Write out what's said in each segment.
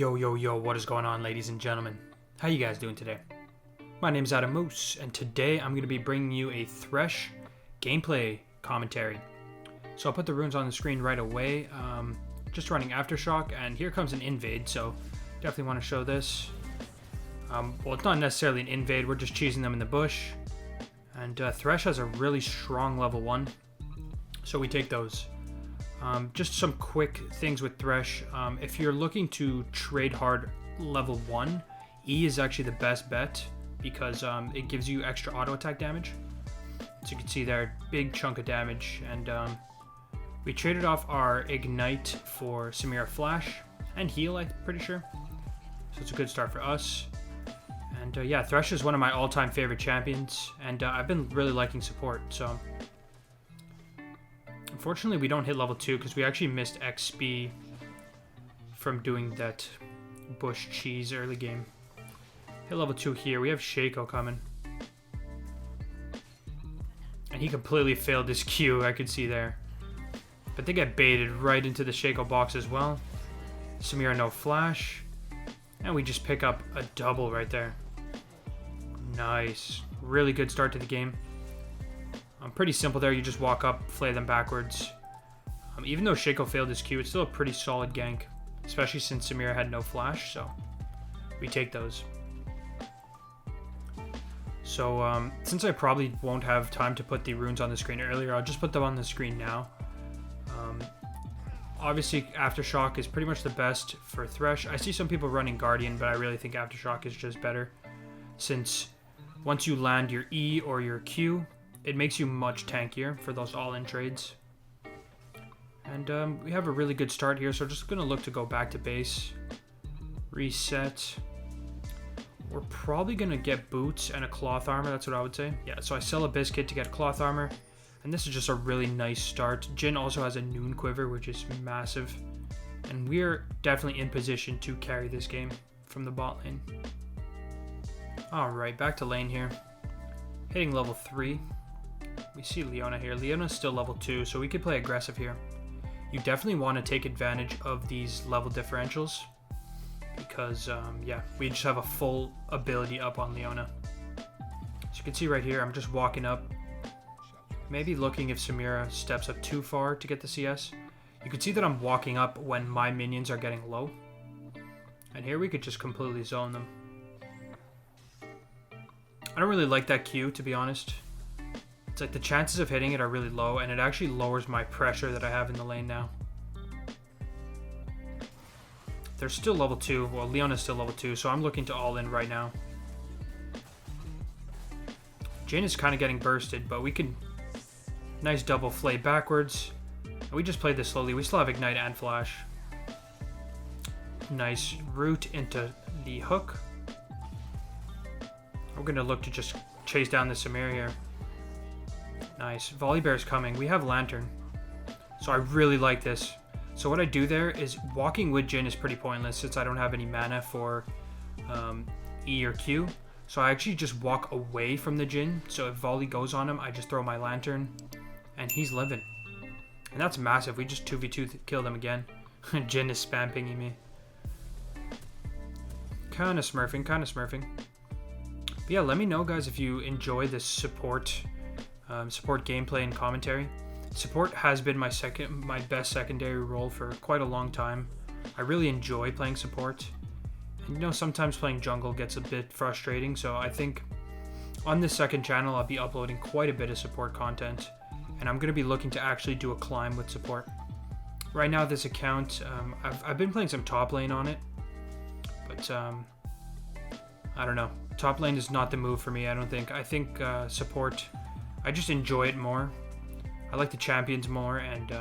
Yo, what is going on, ladies and gentlemen? How you guys doing today? My name is Adamoose, and today I'm going to be bringing you a Thresh gameplay commentary. So I'll put the runes on the screen right away. Just running Aftershock, and here comes an invade, so definitely want to show this. Well, it's not necessarily an invade, we're just cheesing them in the bush. And Thresh has a really strong level 1, so we take those. Just some quick things with Thresh. If you're looking to trade hard level 1, E is actually the best bet because it gives you extra auto attack damage. So you can see there, big chunk of damage. And we traded off our Ignite for Samira Flash and Heal, I'm pretty sure. So it's a good start for us. And yeah, Thresh is one of my all-time favorite champions, and I've been really liking support, so... Unfortunately, we don't hit level 2 because we actually missed XP from doing that bush cheese early game. Hit level 2 here. We have Shaco coming. And he completely failed his Q, I could see there. But they get baited right into the Shaco box as well. Samira no flash. And we just pick up a double right there. Nice. Really good start to the game. Pretty simple there. You just walk up, flay them backwards. Even though Shaco failed his Q, it's still a pretty solid gank. Especially since Samira had no flash, so we take those. So since I probably won't have time to put the runes on the screen earlier, I'll just put them on the screen now. Obviously, Aftershock is pretty much the best for Thresh. I see some people running Guardian, but I really think Aftershock is just better. Since once you land your E or your Q, it makes you much tankier for those all-in trades. And we have a really good start here, so just going to look to go back to base. Reset. We're probably going to get boots and a cloth armor, that's what I would say. Yeah, so I sell a biscuit to get cloth armor. And this is just a really nice start. Jhin also has a noon quiver, which is massive. And we're definitely in position to carry this game from the bot lane. Alright, back to lane here. Hitting level 3. We see Leona here. Leona's still level 2, so we could play aggressive here. You definitely want to take advantage of these level differentials because, yeah, we just have a full ability up on Leona. So you can see right here, I'm just walking up, maybe looking if Samira steps up too far to get the CS. You can see that I'm walking up when my minions are getting low. And here we could just completely zone them. I don't really like that Q, to be honest. It's like the chances of hitting it are really low, and it actually lowers my pressure that I have in the lane now. They're still level 2. Well, Leona's still level 2, so I'm looking to all in right now. Jhin is kind of getting bursted, but we can... Nice double flay backwards. And we just played this slowly. We still have Ignite and Flash. Nice root into the hook. We're going to look to just chase down the Samir here. Nice. Volibear's coming. We have Lantern. So I really like this. So what I do there is walking with Jhin is pretty pointless since I don't have any mana for E or Q. So I actually just walk away from the Jhin. So if Volley goes on him, I just throw my Lantern. And he's living. And that's massive. We just 2v2 kill them again. Jhin is spam pinging me. Kind of smurfing. But yeah, let me know, guys, if you enjoy this support gameplay and commentary. Support has been my best secondary role for quite a long time. I really enjoy playing support. And you know, sometimes playing jungle gets a bit frustrating, so I think on this second channel I'll be uploading quite a bit of support content. And I'm going to be looking to actually do a climb with support. Right now this account, I've been playing some top lane on it. But I don't know. Top lane is not the move for me, I don't think. I think support... I just enjoy it more. I like the champions more, and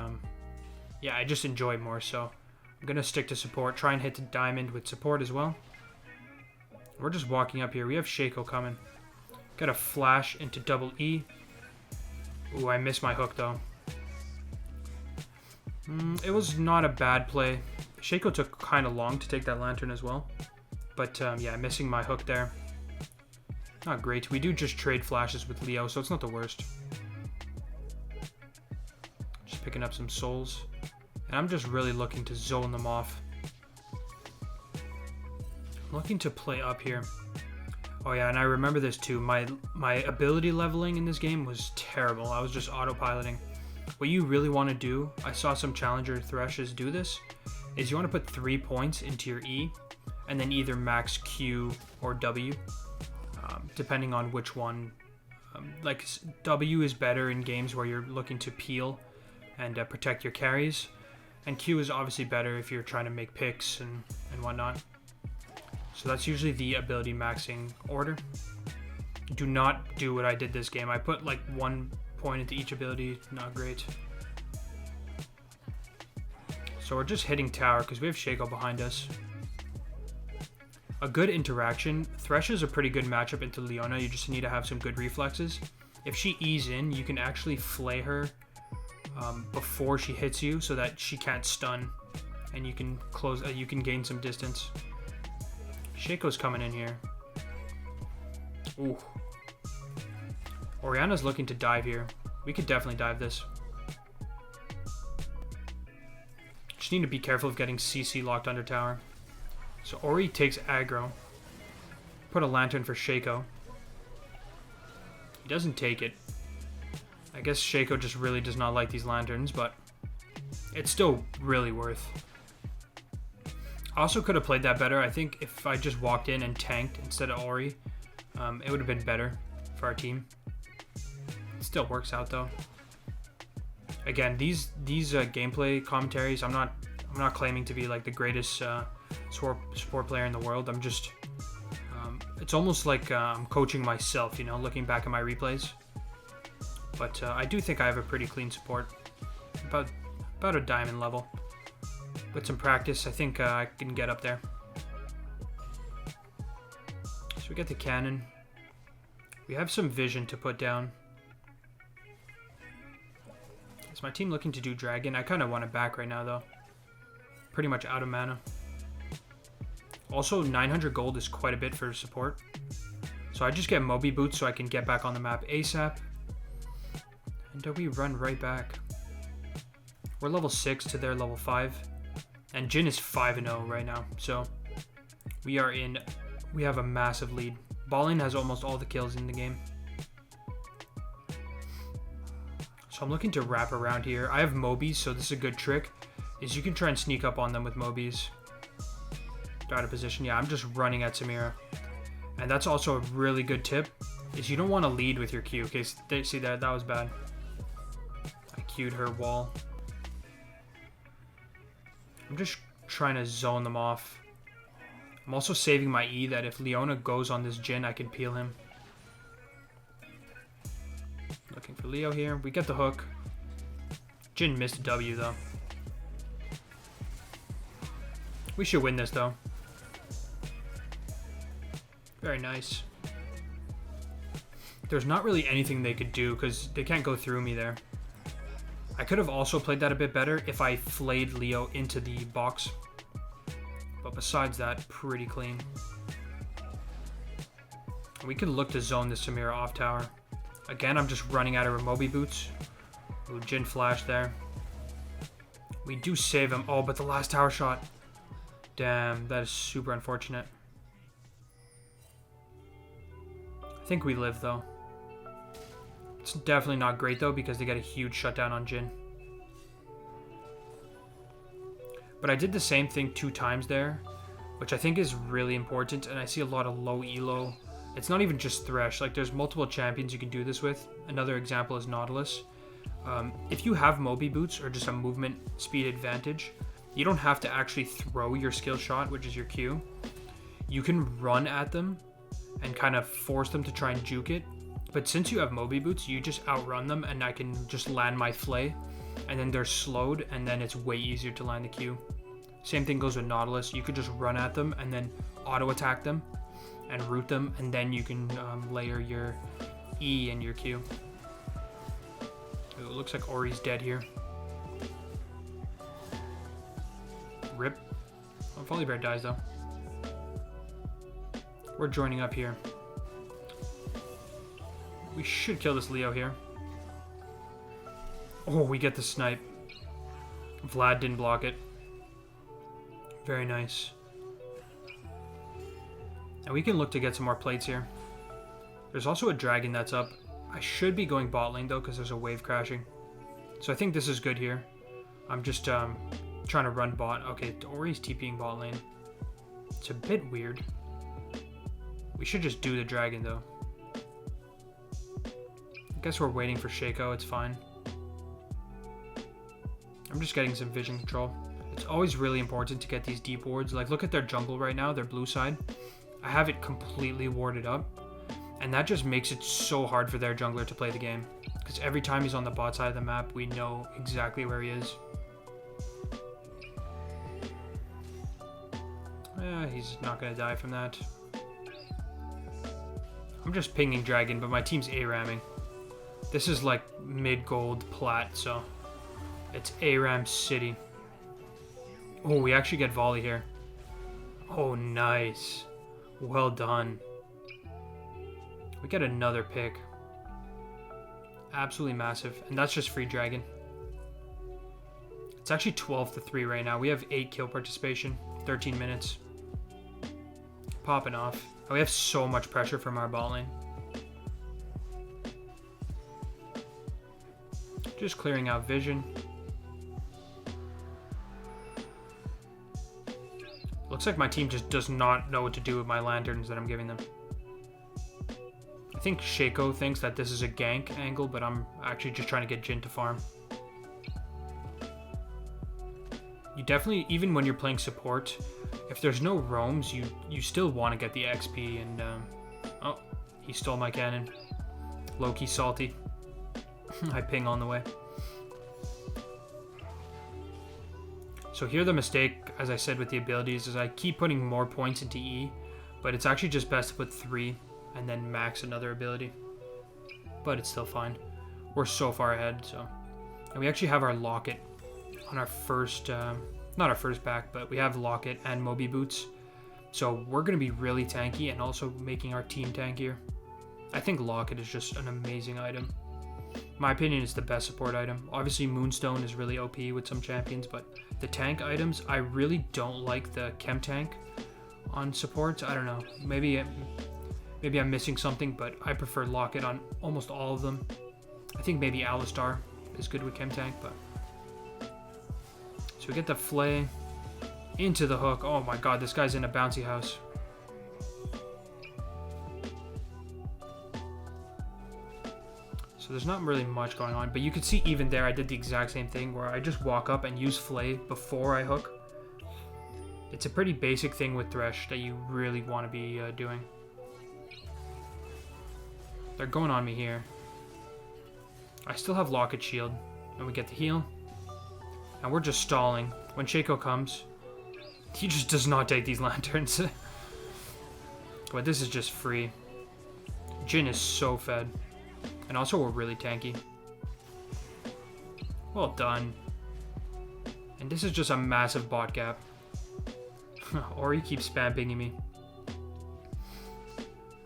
yeah, I just enjoy it more, so I'm going to stick to support. Try and hit the diamond with support as well. We're just walking up here. We have Shaco coming. Got a flash into double E. Ooh, I missed my hook, though. It was not a bad play. Shaco took kind of long to take that Lantern as well. But yeah, missing my hook there. Not great. We do just trade flashes with Leo, so it's not the worst. Just picking up some souls. And I'm just really looking to zone them off. looking to play up here. Oh yeah, and I remember this too. My ability leveling in this game was terrible. I was just autopiloting. What you really want to do, I saw some challenger Threshes do this, is you want to put 3 points into your E, and then either max Q or W, depending on which one. Like W is better in games where you're looking to peel and protect your carries, and Q is obviously better if you're trying to make picks and whatnot. So that's usually the ability maxing order. Do not do what I did this game. I put like 1 point into each ability. Not great. So we're just hitting tower because we have Shaco behind us. A good interaction. Thresh is a pretty good matchup into Leona. You just need to have some good reflexes. If she E's in, you can actually flay her before she hits you so that she can't stun. And you can close. You can gain some distance. Shaco's coming in here. Ooh. Orianna's looking to dive here. We could definitely dive this. Just need to be careful of getting CC locked under tower. So Ori takes aggro. Put a lantern for Shaco. He doesn't take it. I guess Shaco just really does not like these lanterns, but it's still really worth. I also could have played that better. I think if I just walked in and tanked instead of Ori, it would have been better for our team. It still works out though. Again, these gameplay commentaries, I'm not claiming to be like the greatest support player in the world. I'm just, it's almost like I'm coaching myself, you know, looking back at my replays. But I do think I have a pretty clean support, about a diamond level. With some practice, I think I can get up there. So we get the cannon. We have some vision to put down. Is my team looking to do dragon? I kind of want it back right now, though. Pretty much out of mana. Also, 900 gold is quite a bit for support. So I just get Moby Boots so I can get back on the map ASAP. And we run right back. We're level 6 to their level 5. And Jhin is 5-0 right now, so we have a massive lead. Ballin has almost all the kills in the game. So I'm looking to wrap around here. I have Mobies, so this is a good trick, is you can try and sneak up on them with Mobies. They're out of position. Yeah, I'm just running at Samira. And that's also a really good tip, is you don't want to lead with your Q. Okay, see that was bad. I Q'd her wall. I'm just trying to zone them off. I'm also saving my E that if Leona goes on this Jhin, I can peel him. Looking for Leo here. We get the hook. Jhin missed a W though. We should win this though. Very nice. There's not really anything they could do because they can't go through me there. I could have also played that a bit better if I flayed Leo into the box. But besides that, pretty clean. We can look to zone the Samira off tower. Again, I'm just running out of Moby Boots. Ooh, Jhin flash there. We do save him. Oh, but the last tower shot. Damn, that is super unfortunate. I think we live though. It's definitely not great though because they get a huge shutdown on Jhin. But I did the same thing 2 times there, which I think is really important, and I see a lot of low elo. It's not even just Thresh, like there's multiple champions you can do this with. Another example is Nautilus. If you have Moby Boots or just a movement speed advantage, you don't have to actually throw your skill shot, which is your Q. You can run at them and kind of force them to try and juke it. But since you have Moby Boots, you just outrun them and I can just land my flay. And then they're slowed and then it's way easier to land the Q. Same thing goes with Nautilus. You could just run at them and then auto attack them and root them. And then you can layer your E and your Q. It looks like Ori's dead here. Rip. Oh, Volibear dies though. We're joining up here. We should kill this Leo here. Oh, we get the snipe. Vlad didn't block it. Very nice. And we can look to get some more plates here. There's also a dragon that's up. I should be going bot lane though because there's a wave crashing. So I think this is good here. I'm just trying to run bot. Okay, Ori's TPing bot lane. It's a bit weird. We should just do the dragon though. I guess we're waiting for Shaco. It's fine. I'm just getting some vision control. It's always really important to get these deep wards. Like, look at their jungle right now, their blue side. I have it completely warded up. And that just makes it so hard for their jungler to play the game. Because every time he's on the bot side of the map, we know exactly where he is. He's not going to die from that. I'm just pinging dragon, but my team's A-ramming. This is like mid-gold plat, so it's A-ram city. Oh, we actually get volley here. Oh, nice. Well done. We get another pick. Absolutely massive. And that's just free dragon. It's actually 12-3 right now. We have 8 kill participation. 13 minutes. Popping off. And we have so much pressure from our bot lane. Just clearing out vision. Looks like my team just does not know what to do with my lanterns that I'm giving them. I think Shaco thinks that this is a gank angle, but I'm actually just trying to get Jhin to farm. You definitely, even when you're playing support, if there's no roams, you still want to get the XP. And oh, he stole my cannon. Low-key salty. I ping on the way. So here the mistake, as I said with the abilities, is I keep putting more points into E, but it's actually just best to put 3 and then max another ability. But it's still fine. We're so far ahead, so. And we actually have our Locket on our first, not our first back, but we have Locket and Moby Boots. So we're going to be really tanky and also making our team tankier. I think Locket is just an amazing item. My opinion, is the best support item. Obviously, Moonstone is really OP with some champions, but the tank items, I really don't like the Chem Tank on supports. I don't know. Maybe I'm missing something, but I prefer Locket on almost all of them. I think maybe Alistar is good with Chem Tank, but... So we get the Flay into the hook. Oh my god, this guy's in a bouncy house. So there's not really much going on, but you could see even there I did the exact same thing where I just walk up and use Flay before I hook. It's a pretty basic thing with Thresh that you really want to be doing. They're going on me here. I still have Locket Shield, and we get the heal. And we're just stalling. When Shaco comes, he just does not take these lanterns. But this is just free. Jhin is so fed. And also we're really tanky. Well done. And this is just a massive bot gap. Ori keeps spam pinging me.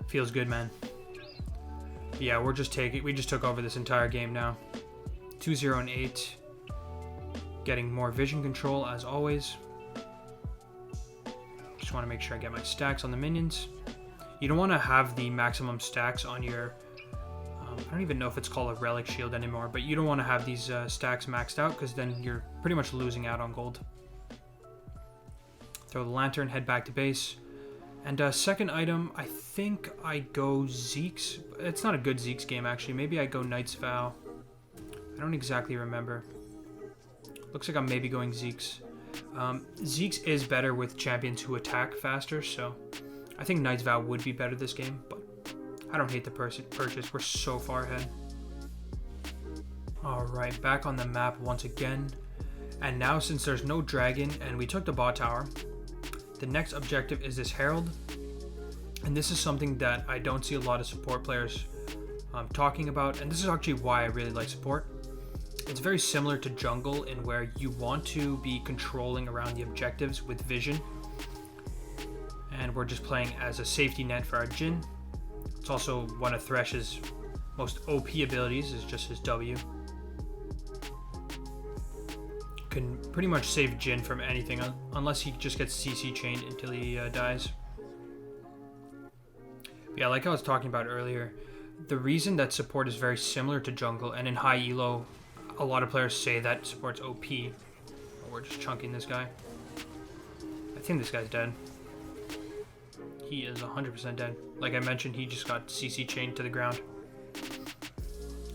Feels good, man. Yeah, we just took over this entire game now. 2-0 and 8. Getting more vision control as always. Just want to make sure I get my stacks on the minions. You don't want to have the maximum stacks on your... I don't even know if it's called a relic shield anymore, but you don't want to have these stacks maxed out because then you're pretty much losing out on gold. Throw the lantern, head back to base. And second item, I think I go Zeke's. It's not a good Zeke's game actually. Maybe I go Knight's Vow. I don't exactly remember. Looks like I'm maybe going Zeke's. Zeke's is better with champions who attack faster, so I think Knight's Vow would be better this game, but I don't hate the purchase. We're so far ahead. Alright, back on the map once again. And now since there's no dragon and we took the bot tower, the next objective is this Herald. And this is something that I don't see a lot of support players talking about. And this is actually why I really like support. It's very similar to jungle in where you want to be controlling around the objectives with vision. And we're just playing as a safety net for our Jhin. It's also one of Thresh's most OP abilities, is just his W. Can pretty much save Jhin from anything, unless he just gets CC chained until he dies. Yeah, like I was talking about earlier, the reason that support is very similar to jungle, and in high elo, a lot of players say that support's OP. Oh, we're just chunking this guy. I think this guy's dead. He is 100% dead. Like I mentioned, he just got CC chained to the ground.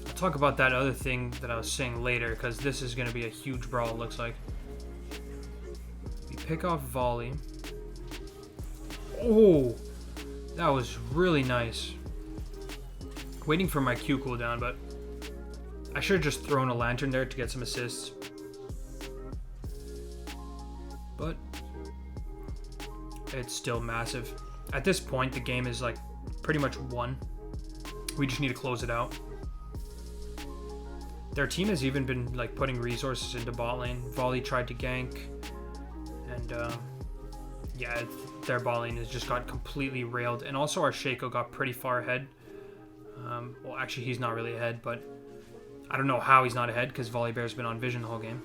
I'll talk about that other thing that I was saying later, because this is going to be a huge brawl, it looks like. We pick off volley. Oh! That was really nice. Waiting for my Q cooldown, but I should have just thrown a lantern there to get some assists. But it's still massive. At this point, the game is like pretty much won. We just need to close it out. Their team has even been like putting resources into bot lane. Volley tried to gank, and yeah, their bot lane has just got completely railed. And also our Shaco got pretty far ahead. Well, actually, he's not really ahead, but I don't know how he's not ahead because Volibear's been on vision the whole game.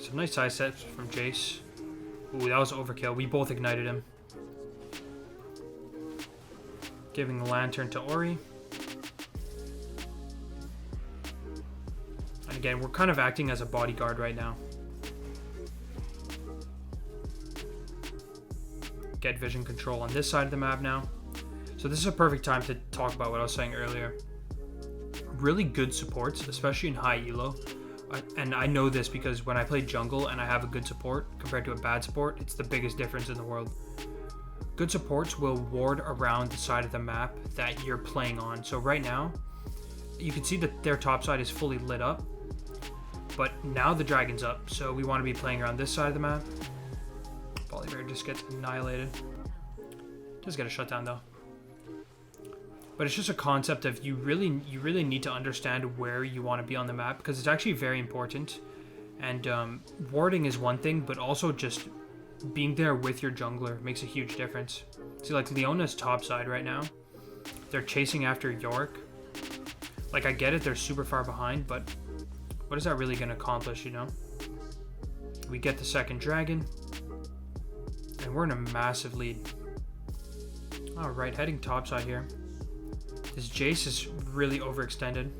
Some nice side steps from Jace. Ooh, that was overkill. We both ignited him. Giving the lantern to Ori. And again, we're kind of acting as a bodyguard right now. Get vision control on this side of the map now. So this is a perfect time to talk about what I was saying earlier. Really good supports, especially in high elo. And I know this because when I play jungle and I have a good support compared to a bad support, it's the biggest difference in the world. Good supports will ward around the side of the map that you're playing on. So right now, you can see that their top side is fully lit up, but now the dragon's up. So we want to be playing around this side of the map. Volibear just gets annihilated. Does get a shutdown though. But it's just a concept of you really need to understand where you want to be on the map, because it's actually very important. And warding is one thing, but also just being there with your jungler makes a huge difference. See, like Leona's top side right now, they're chasing after Yorick. Like, I get it, they're super far behind, but what is that really going to accomplish, you know? We get the second dragon, and we're in a massive lead. Alright, heading top side here. This Jace is really overextended.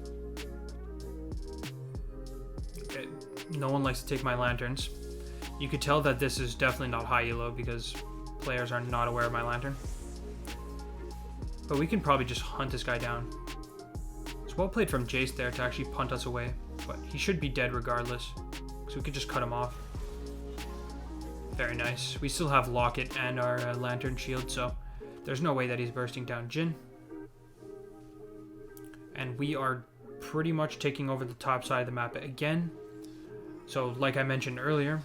Okay, no one likes to take my lanterns. You could tell that this is definitely not high elo because players are not aware of my lantern. But we can probably just hunt this guy down. It's well played from Jace there to actually punt us away, but he should be dead regardless, so we could just cut him off. Very nice. We still have Locket and our lantern shield, so there's no way that he's bursting down Jhin. And we are pretty much taking over the top side of the map again. So like I mentioned earlier,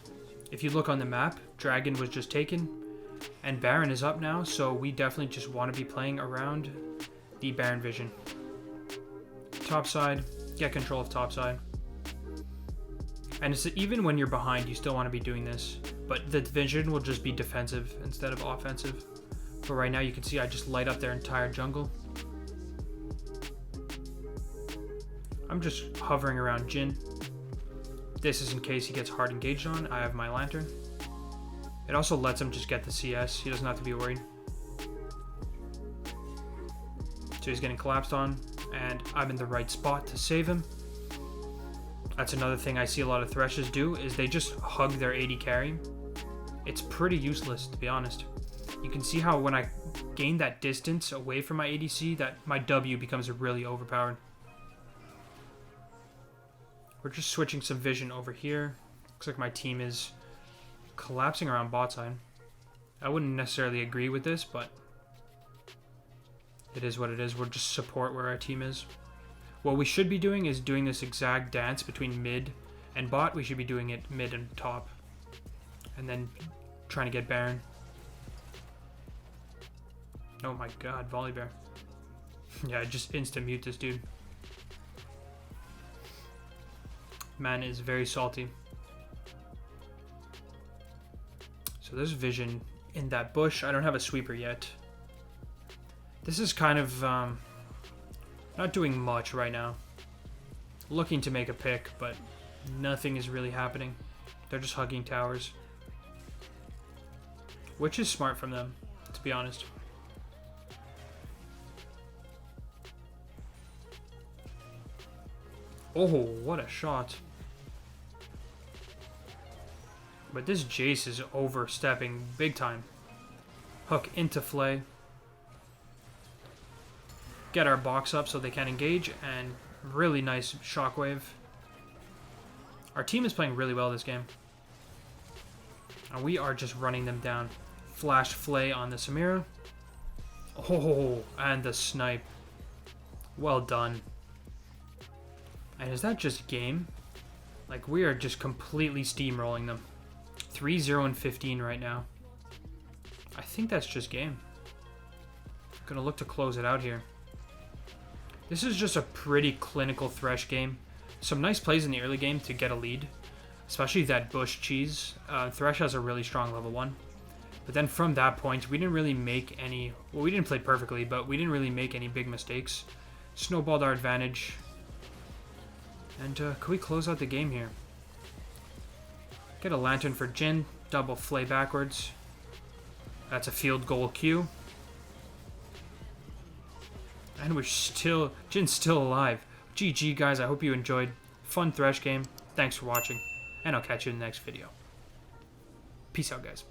if you look on the map, Dragon was just taken and Baron is up now, so we definitely just want to be playing around the Baron vision. Top side, get control of top side. And it's, even when you're behind, you still want to be doing this, but the vision will just be defensive instead of offensive. But right now you can see I just light up their entire jungle. I'm just hovering around Jhin. This is in case he gets hard engaged on. I have my lantern. It also lets him just get the CS. He doesn't have to be worried. So he's getting collapsed on, and I'm in the right spot to save him. That's another thing I see a lot of Threshes do, is they just hug their AD carry. It's pretty useless, to be honest. You can see how when I gain that distance away from my ADC, that my W becomes really overpowered. We're just switching some vision over here. Looks like my team is collapsing around bot side. I wouldn't necessarily agree with this, but it is what it is. We'll just support where our team is. What we should be doing is doing this exact dance between mid and bot. We should be doing it mid and top. And then trying to get Baron. Oh my god, Volibear. Yeah, just instant mute this dude. Man is very salty. So there's vision in that bush. I don't have a sweeper yet. This is kind of not doing much right now. Looking to make a pick, but nothing is really happening. They're just hugging towers. Which is smart from them, to be honest. Oh, what a shot. But this Jace is overstepping big time. Hook into Flay. Get our box up so they can engage, and really nice shockwave. Our team is playing really well this game. And we are just running them down. Flash Flay on the Samira. Oh, and the snipe. Well done. And is that just game? Like, we are just completely steamrolling them. 3-0 and 15 right now. I think that's just game. Gonna look to close it out here. This is just a pretty clinical Thresh game. Some nice plays in the early game to get a lead. Especially that bush cheese. Thresh has a really strong level 1. But then from that point, we didn't really make any... Well, we didn't play perfectly, but we didn't really make any big mistakes. Snowballed our advantage. And could we close out the game here? Get a lantern for Jhin. Double Flay backwards. That's a field goal Q. And we're still... Jin's still alive. GG, guys. I hope you enjoyed. Fun Thresh game. Thanks for watching. And I'll catch you in the next video. Peace out, guys.